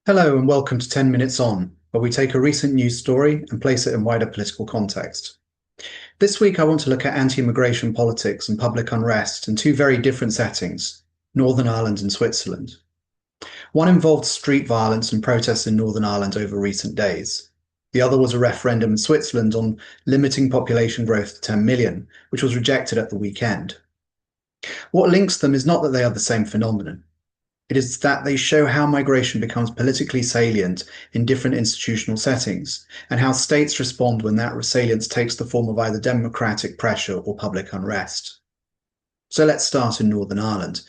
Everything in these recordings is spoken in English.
Hello and welcome to 10 Minutes On, where we take a recent news story and place it in wider political context. This week I want to look at anti-immigration politics and public unrest in two very different settings, Northern Ireland and Switzerland. One involved street violence and protests in Northern Ireland over recent days. The other was a referendum in Switzerland on limiting population growth to 10 million, which was rejected at the weekend. What links them is not that they are the same phenomenon. It is that they show how migration becomes politically salient in different institutional settings, and how states respond when that salience takes the form of either democratic pressure or public unrest. So let's start in Northern Ireland.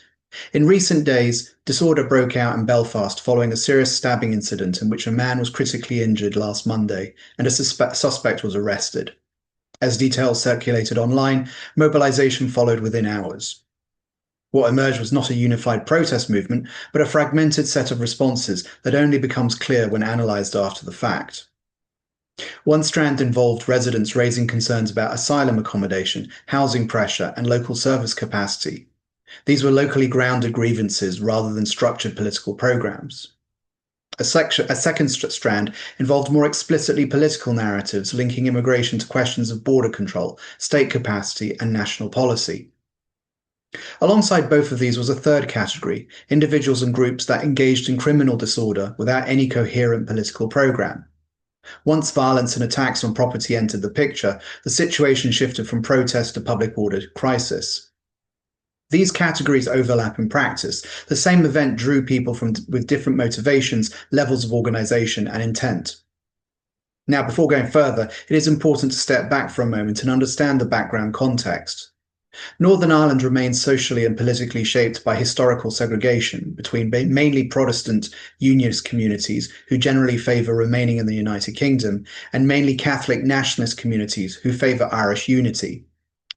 In recent days, disorder broke out in Belfast following a serious stabbing incident in which a man was critically injured last Monday and a suspect was arrested. As details circulated online, mobilisation followed within hours. What emerged was not a unified protest movement, but a fragmented set of responses that only becomes clear when analysed after the fact. One strand involved residents raising concerns about asylum accommodation, housing pressure, and local service capacity. These were locally grounded grievances rather than structured political programmes. A second strand involved more explicitly political narratives linking immigration to questions of border control, state capacity, and national policy. Alongside both of these was a third category, individuals and groups that engaged in criminal disorder without any coherent political programme. Once violence and attacks on property entered the picture, the situation shifted from protest to public order crisis. These categories overlap in practice. The same event drew people with different motivations, levels of organisation and intent. Now, before going further, it is important to step back for a moment and understand the background context. Northern Ireland remains socially and politically shaped by historical segregation between mainly Protestant unionist communities who generally favour remaining in the United Kingdom and mainly Catholic nationalist communities who favour Irish unity.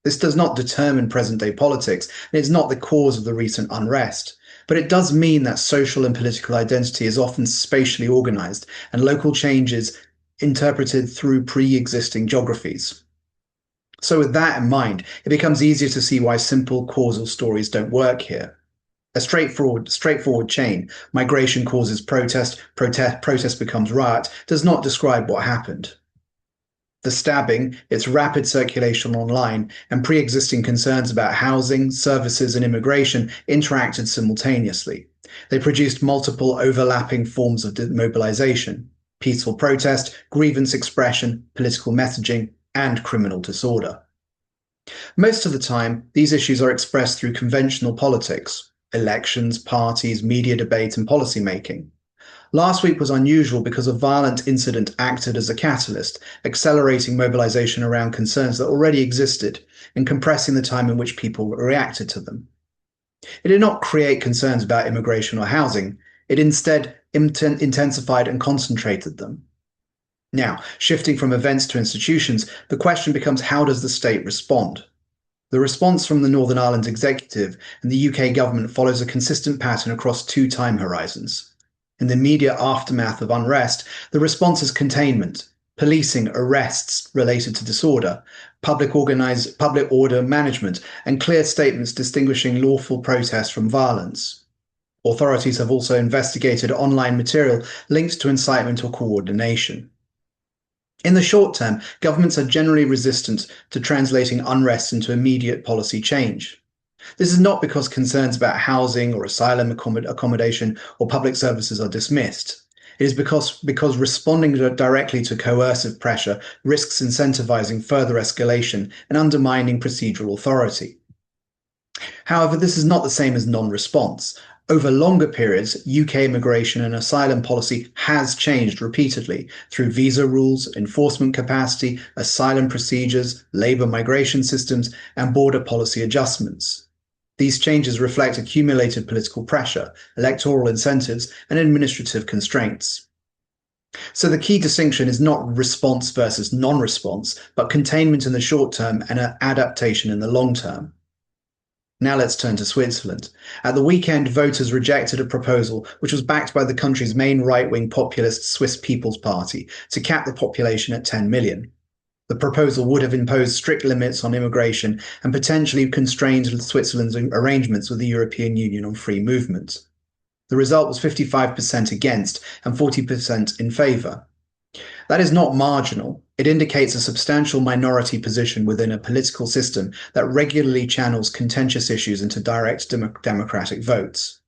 This does not determine present-day politics and is not the cause of the recent unrest, but it does mean that social and political identity is often spatially organised and local changes interpreted through pre-existing geographies. So with that in mind, it becomes easier to see why simple causal stories don't work here. A straightforward chain, migration causes protest becomes riot, does not describe what happened. The stabbing, its rapid circulation online, and pre-existing concerns about housing, services, and immigration interacted simultaneously. They produced multiple overlapping forms of mobilization: peaceful protest, grievance expression, political messaging, and criminal disorder. Most of the time, these issues are expressed through conventional politics: elections, parties, media debate, and policy making. Last week was unusual because a violent incident acted as a catalyst, accelerating mobilization around concerns that already existed and compressing the time in which people reacted to them. It did not create concerns about immigration or housing. It instead intensified and concentrated them. Now, shifting from events to institutions, the question becomes, how does the state respond? The response from the Northern Ireland Executive and the UK government follows a consistent pattern across two time horizons. In the immediate aftermath of unrest, the response is containment, policing, arrests related to disorder, public order management, and clear statements distinguishing lawful protest from violence. Authorities have also investigated online material linked to incitement or coordination. In the short term, governments are generally resistant to translating unrest into immediate policy change. This is not because concerns about housing or asylum accommodation or public services are dismissed. It is because responding directly to coercive pressure risks incentivizing further escalation and undermining procedural authority. However, this is not the same as non-response. Over longer periods, UK immigration and asylum policy has changed repeatedly through visa rules, enforcement capacity, asylum procedures, labour migration systems, and border policy adjustments. These changes reflect accumulated political pressure, electoral incentives, and administrative constraints. So the key distinction is not response versus non-response, but containment in the short term and adaptation in the long term. Now let's turn to Switzerland. At the weekend, voters rejected a proposal which was backed by the country's main right-wing populist Swiss People's Party to cap the population at 10 million. The proposal would have imposed strict limits on immigration and potentially constrained Switzerland's arrangements with the European Union on free movement. The result was 55% against and 40% in favour. That is not marginal. It indicates a substantial minority position within a political system that regularly channels contentious issues into direct democratic votes.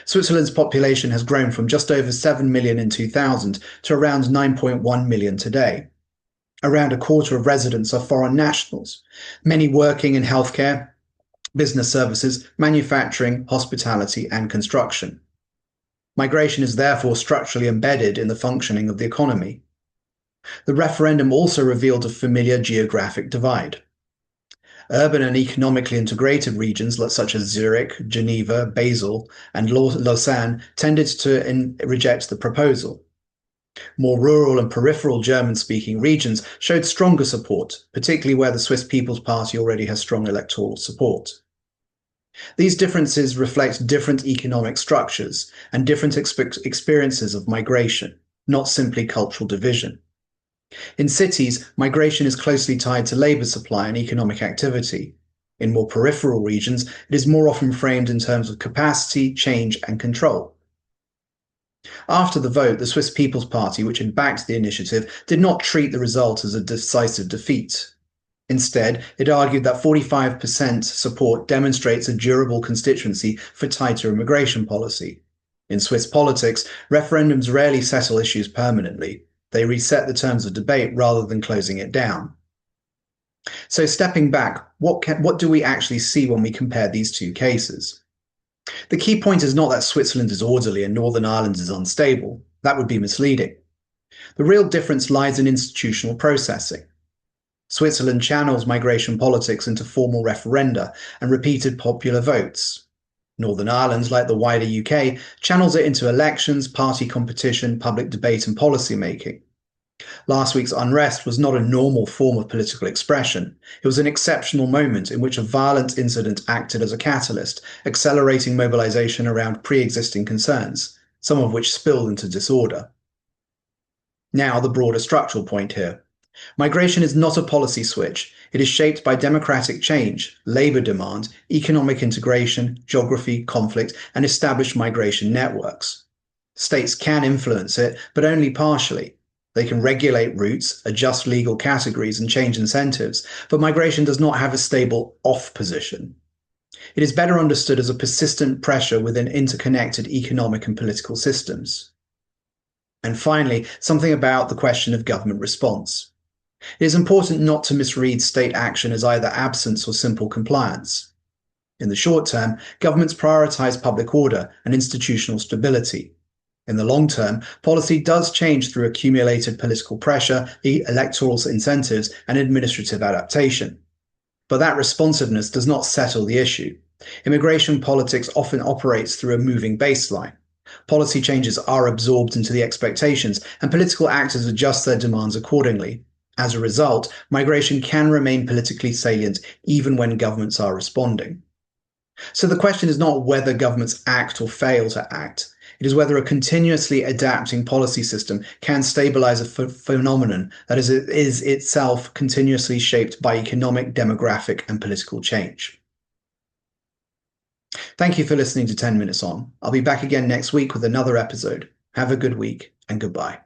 Switzerland's population has grown from just over 7 million in 2000 to around 9.1 million today. Around a quarter of residents are foreign nationals, many working in healthcare, business services, manufacturing, hospitality, and construction. Migration is therefore structurally embedded in the functioning of the economy. The referendum also revealed a familiar geographic divide. Urban and economically integrated regions such as Zurich, Geneva, Basel, and Lausanne tended to reject the proposal. More rural and peripheral German-speaking regions showed stronger support, particularly where the Swiss People's Party already has strong electoral support. These differences reflect different economic structures and different experiences of migration, not simply cultural division. In cities, migration is closely tied to labour supply and economic activity. In more peripheral regions, it is more often framed in terms of capacity, change, and control. After the vote, the Swiss People's Party, which had backed the initiative, did not treat the result as a decisive defeat. Instead, it argued that 45% support demonstrates a durable constituency for tighter immigration policy. In Swiss politics, referendums rarely settle issues permanently. They reset the terms of debate rather than closing it down. So stepping back, what do we actually see when we compare these two cases? The key point is not that Switzerland is orderly and Northern Ireland is unstable. That would be misleading. The real difference lies in institutional processing. Switzerland channels migration politics into formal referenda and repeated popular votes. Northern Ireland, like the wider UK, channels it into elections, party competition, public debate and policy making. Last week's unrest was not a normal form of political expression. It was an exceptional moment in which a violent incident acted as a catalyst, accelerating mobilization around pre-existing concerns, some of which spilled into disorder. Now, the broader structural point here. Migration is not a policy switch. It is shaped by democratic change, labour demand, economic integration, geography, conflict, and established migration networks. States can influence it, but only partially. They can regulate routes, adjust legal categories, and change incentives, but migration does not have a stable off position. It is better understood as a persistent pressure within interconnected economic and political systems. And finally, something about the question of government response. It is important not to misread state action as either absence or simple compliance. In the short term, governments prioritise public order and institutional stability. In the long term, policy does change through accumulated political pressure, electoral incentives, and administrative adaptation. But that responsiveness does not settle the issue. Immigration politics often operates through a moving baseline. Policy changes are absorbed into the expectations, and political actors adjust their demands accordingly. As a result, migration can remain politically salient even when governments are responding. So the question is not whether governments act or fail to act. It is whether a continuously adapting policy system can stabilize a phenomenon that is itself continuously shaped by economic, demographic, and political change. Thank you for listening to 10 Minutes On. I'll be back again next week with another episode. Have a good week and goodbye.